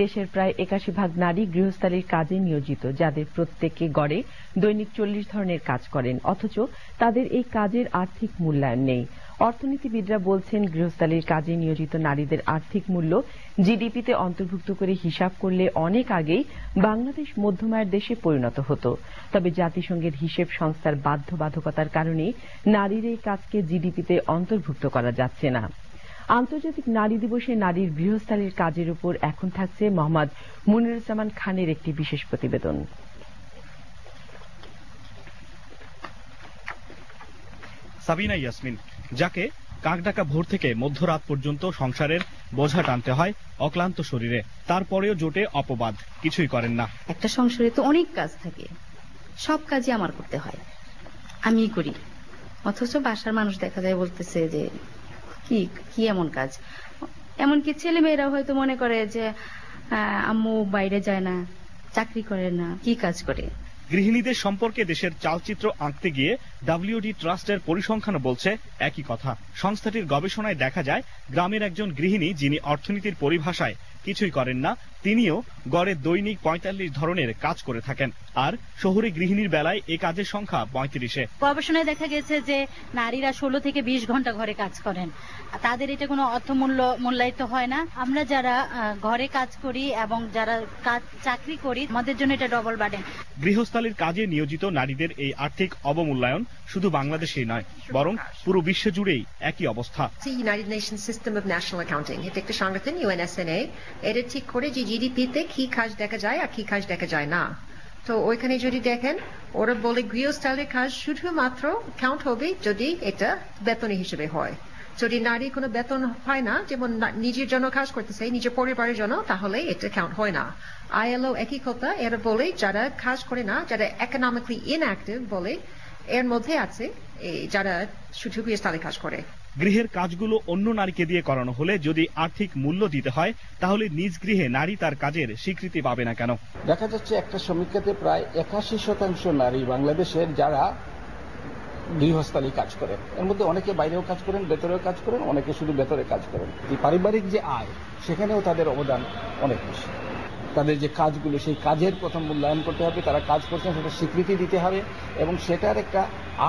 দেশের প্রায় ৮১% নারী গৃহস্থালির কাজে নিয়োজিত, যাদের প্রত্যেকে গড়ে দৈনিক ৪০ ধরনের কাজ করেন, অথচ তাদের এই কাজের আর্থিক মূল্যায়ন নেই। অর্থনীতিবিদরা বলছেন, গৃহস্থালির কাজে নিয়োজিত নারীদের আর্থিক মূল্য জিডিপিতে অন্তর্ভুক্ত করে হিসাব করলে অনেক আগেই বাংলাদেশ মধ্যমায়ের দেশে পরিণত হতো। তবে জাতিসংঘের হিসেব সংস্থার বাধ্যবাধকতার কারণে নারীর এই কাজকে জিডিপিতে অন্তর্ভুক্ত করা যাচ্ছে না। আন্তর্জাতিক নারী দিবসে নারীর গৃহস্থালির কাজের উপর এখন থাকছে মোহাম্মদ মুনিরুজ্জামান খানের একটি বিশেষ প্রতিবেদন। সাবিনা ইয়াসমিন, যাকে কাকডাকা ভোর থেকে মধ্যরাত পর্যন্ত সংসারের বোঝা টানতে হয় অক্লান্ত শরীরে, তারপরেও জোটে অপবাদ, কিছুই করেন না। একটা সংসারে তো অনেক কাজ থাকে, সব কাজই আমার করতে হয়, আমিই করি, অথচ বাসার মানুষ দেখা যায় বলতেছে যে কি এমন কাজ। এমনকি ছেলে মেয়েরা হয়তো মনে করে যে আম্মু বাইরে যায় না, চাকরি করে না, কি কাজ করে। গৃহিণীদের সম্পর্কে দেশের চালচিত্র আঁকতে গিয়ে WD ট্রাস্টের পরিসংখ্যানও বলছে একই কথা। সংস্থাটির গবেষণায় দেখা যায়, গ্রামের একজন গৃহিণী যিনি অর্থনীতির পরিভাষায় কিছুই করেন না, তিনিও গড়ে দৈনিক ৪৫ ধরনের কাজ করে থাকেন। আর শহুরে গৃহিণীর বেলায় এ কাজের সংখ্যা ৩৫-এ। গবেষণায় দেখা গেছে যে নারীরা ১৬ থেকে ২০ ঘন্টা ঘরে কাজ করেন, তাদের এটা কোনো মূল্যায়িত হয় না। আমরা যারা ঘরে কাজ করি এবং যারা চাকরি করি, আমাদের জন্য এটা ডবল বার্ডেন। গৃহস্থালির কাজে নিয়োজিত নারীদের এই আর্থিক অবমূল্যায়ন শুধু বাংলাদেশেই নয়, বরং পুরো বিশ্ব জুড়েই একই অবস্থা। United nation system of national accounting, এটা একটা সংগঠন, UNSNA, এটা ঠিক করে যে জিডিপিতে কি কাজ দেখা যায় আর কি কাজ দেখা যায় না। তো ওইখানে যদি দেখেন, ওরা বলে গৃহস্থালির কাজ শুধুমাত্র কাউন্ট হবে যদি এটা বেতনী হিসেবে হয়। যদি নারী কোনো বেতন হয় না, যেমন নিজের জন্য কাজ করতেছে, নিজের পরিবারের জন্য, তাহলে এটা কাউন্ট হয় না। ILO একই কথা, এরা বলে যারা কাজ করে না, যারা ইকোনমিক্যালি ইনঅ্যাক্টিভ বলে, এর মধ্যে আছে যারা শুধু গৃহস্থালির কাজ করে। গৃহের কাজগুলো অন্য নারীকে দিয়ে করানো হলে যদি আর্থিক মূল্য দিতে হয়, তাহলে নিজ গৃহে নারী তার কাজের স্বীকৃতি পাবে না কেন? দেখা যাচ্ছে একটা সমীক্ষাতে প্রায় ৮১% নারী বাংলাদেশের যারা গৃহস্থালী কাজ করেন, এর মধ্যে অনেকে বাইরেও কাজ করেন, ভেতরেও কাজ করেন, অনেকে শুধু ভেতরে কাজ করেন। এই পারিবারিক যে আয়, সেখানেও তাদের অবদান অনেক বেশি। তাদের যে কাজগুলো, সেই কাজের প্রথম মূল্যায়ন করতে হবে, তারা কাজ করছেন সেটা স্বীকৃতি দিতে হবে, এবং সেটার একটা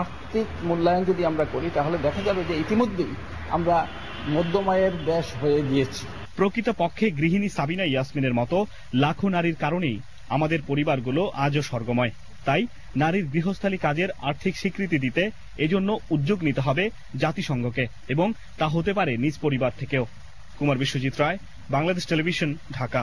আর্থিক মূল্যায়ন যদি আমরা করি, তাহলে দেখা যাবে যে ইতিমধ্যেই আমরা মধ্যমায়ের দেশ হয়ে গিয়েছি। প্রকৃতপক্ষে গৃহিণী সাবিনা ইয়াসমিনের মতো লাখো নারীর কারণেই আমাদের পরিবারগুলো আজও স্বর্গময়। তাই নারীর গৃহস্থালী কাজের আর্থিক স্বীকৃতি দিতে এজন্য উদ্যোগ নিতে হবে জাতিসংঘকে, এবং তা হতে পারে নিজ পরিবার থেকেও। কুমার বিশ্বজিৎ রায়, বাংলাদেশ টেলিভিশন, ঢাকা।